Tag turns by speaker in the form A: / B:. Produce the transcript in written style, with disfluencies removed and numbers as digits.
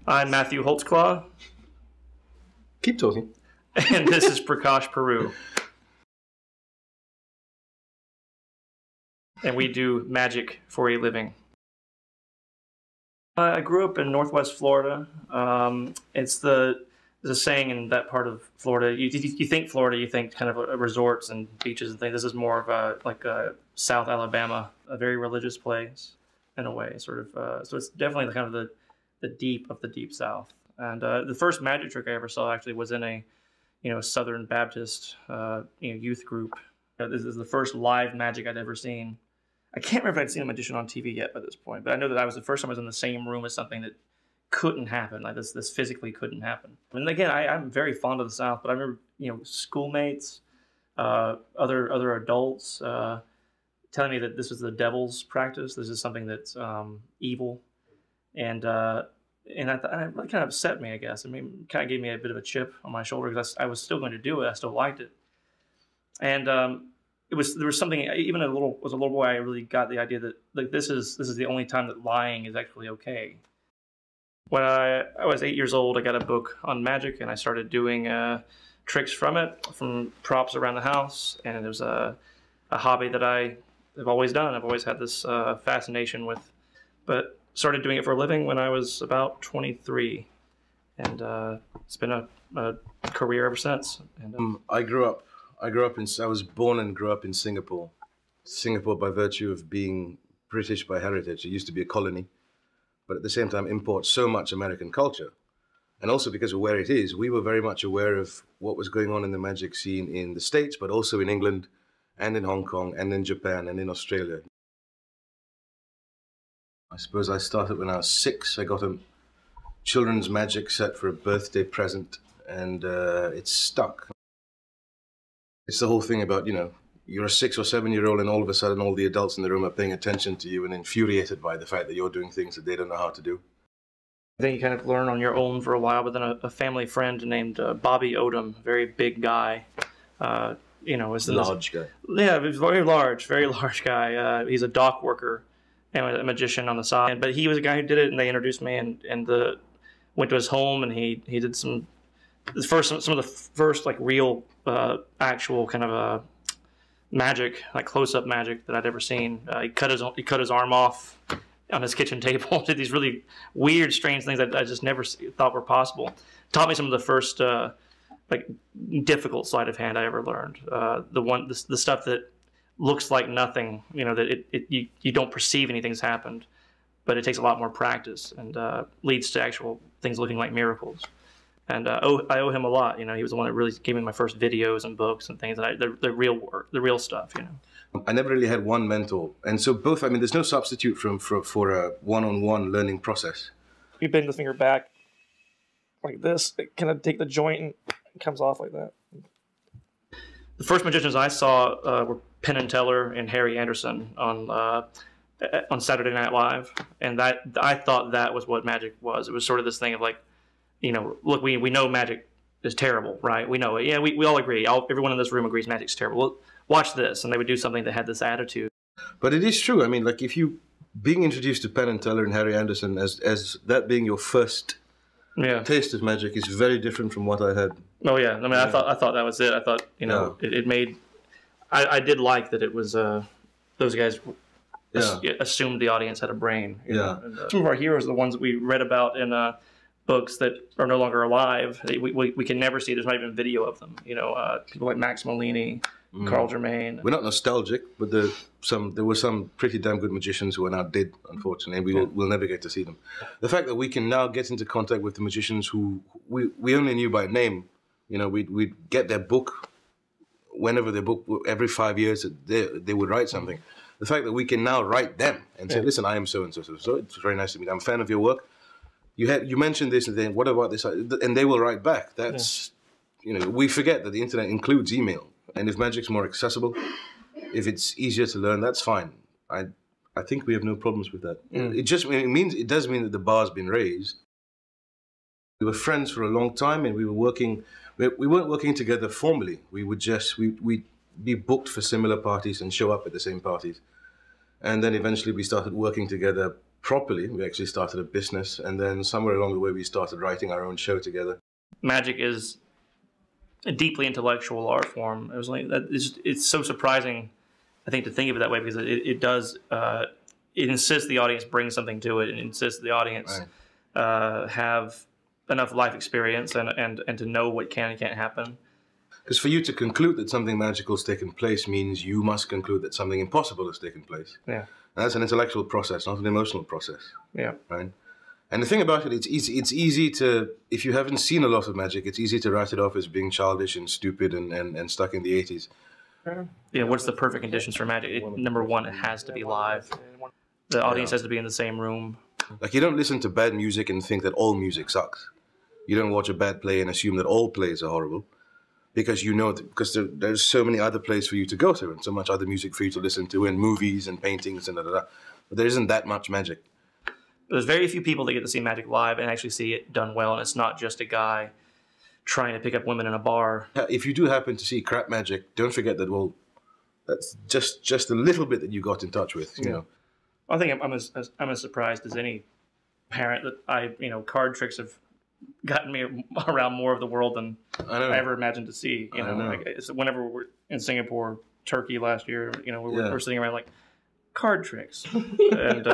A: I'm Matthew Holtzclaw.
B: Keep talking.
A: And this is Prakash Puru. And we do magic for a living. I grew up in Northwest Florida. There's a saying in that part of Florida. You think Florida, you think kind of resorts and beaches and things. This is more of a South Alabama, a very religious place in a way, sort of. So it's definitely kind of the deep of the deep South. And the first magic trick I ever saw actually was in a Southern Baptist youth group. This is the first live magic I'd ever seen. I can't remember if I'd seen a magician on TV yet by this point, but I know that I was the first time I was in the same room as something that couldn't happen. Like this physically couldn't happen. And again, I'm very fond of the South, but I remember schoolmates, other adults telling me that this was the devil's practice. This is something that's evil, and that really kind of upset me, I guess. I mean, kind of gave me a bit of a chip on my shoulder because I was still going to do it. I still liked it, and there was something, even as a little boy, I really got the idea that like this is the only time that lying is actually okay. When I was 8 years old, I got a book on magic, and I started doing tricks from props around the house, and it was a hobby that I've always done. I've always had this fascination with, but started doing it for a living when I was about 23, and it's been a career ever since. And,
B: I was born and grew up in Singapore. Singapore, by virtue of being British by heritage, it used to be a colony, but at the same time imports so much American culture. And also because of where it is, we were very much aware of what was going on in the magic scene in the States, but also in England and in Hong Kong and in Japan and in Australia. I suppose I started when I was 6. I got a children's magic set for a birthday present, and it stuck. It's the whole thing about, you're a 6 or 7-year-old and all of a sudden all the adults in the room are paying attention to you and infuriated by the fact that you're doing things that they don't know how to do.
A: I think you kind of learn on your own for a while, but then a family friend named Bobby Odom, very big guy, was
B: large guy.
A: Yeah, he was very large guy. He's a dock worker and a magician on the side. But he was a guy who did it, and they introduced me and went to his home, and he did some of the first like real actual kind of magic, like close-up magic that I'd ever seen. He cut his arm off on his kitchen table. Did these really weird, strange things that I just never thought were possible. Taught me some of the first like difficult sleight of hand I ever learned. The stuff that looks like nothing, that you don't perceive anything's happened, but it takes a lot more practice and leads to actual things looking like miracles. And I owe him a lot. He was the one that really gave me my first videos and books and things, and the real work, the real stuff.
B: I never really had one mentor, and so both. I mean, there's no substitute for a one-on-one learning process.
A: You bend the finger back like this, it kind of take the joint and it comes off like that. The first magicians I saw were Penn and Teller and Harry Anderson on Saturday Night Live, and I thought that was what magic was. It was sort of this thing of like, look, we know magic is terrible, right? We know it. Yeah, we all agree. Everyone in this room agrees magic's terrible. Well, watch this. And they would do something that had this attitude.
B: But it is true. I mean, like if you being introduced to Penn and Teller and Harry Anderson as that being your first taste of magic is very different from what I had.
A: Oh yeah. I mean, I thought that was it. I thought, it made, I did like that it was, those guys assumed the audience had a brain. And, some of our heroes are the ones that we read about in, books that are no longer alive. We can never see. There's not even video of them. People like Max Malini, Carl Germain.
B: We're not nostalgic, but there were some pretty damn good magicians who are now dead, unfortunately. We'll never get to see them. The fact that we can now get into contact with the magicians who we only knew by name. We'd get their book whenever their book, every 5 years they would write something. The fact that we can now write them and say, listen, I am so and so. So it's very nice to meet. I'm a fan of your work. You mentioned this, and then what about this? And they will write back. That's, we forget that the internet includes email. And if magic's more accessible, if it's easier to learn, that's fine. I think we have no problems with that. It does mean that the bar's been raised. We were friends for a long time, and we weren't working together formally. We'd be booked for similar parties and show up at the same parties. And then eventually we started working together properly. We actually started a business, and then somewhere along the way, we started writing our own show together.
A: Magic is a deeply intellectual art form. It was like that. It's so surprising, I think, to think of it that way, because it does. It insists the audience bring something to it, and insists the audience have enough life experience and to know what can and can't happen.
B: Because for you to conclude that something magical has taken place means you must conclude that something impossible has taken place.
A: Yeah,
B: and that's an intellectual process, not an emotional process.
A: Yeah,
B: right. And the thing about it, it's easy to, if you haven't seen a lot of magic, it's easy to write it off as being childish and stupid and stuck in the 80s.
A: Yeah, what's the perfect conditions for magic? Number one, it has to be live. The audience has to be in the same room.
B: Like, you don't listen to bad music and think that all music sucks. You don't watch a bad play and assume that all plays are horrible. Because you know, because there's so many other plays for you to go to, and so much other music for you to listen to, and movies and paintings and da. But there isn't that much magic.
A: There's very few people that get to see magic live and actually see it done well, and it's not just a guy trying to pick up women in a bar.
B: If you do happen to see crap magic, don't forget that, well, that's just a little bit that you got in touch with, you know.
A: I think I'm as surprised as any parent that card tricks have gotten me around more of the world than I ever imagined to see. You know, like, whenever we're in Singapore, Turkey last year, we're sitting around like card tricks, and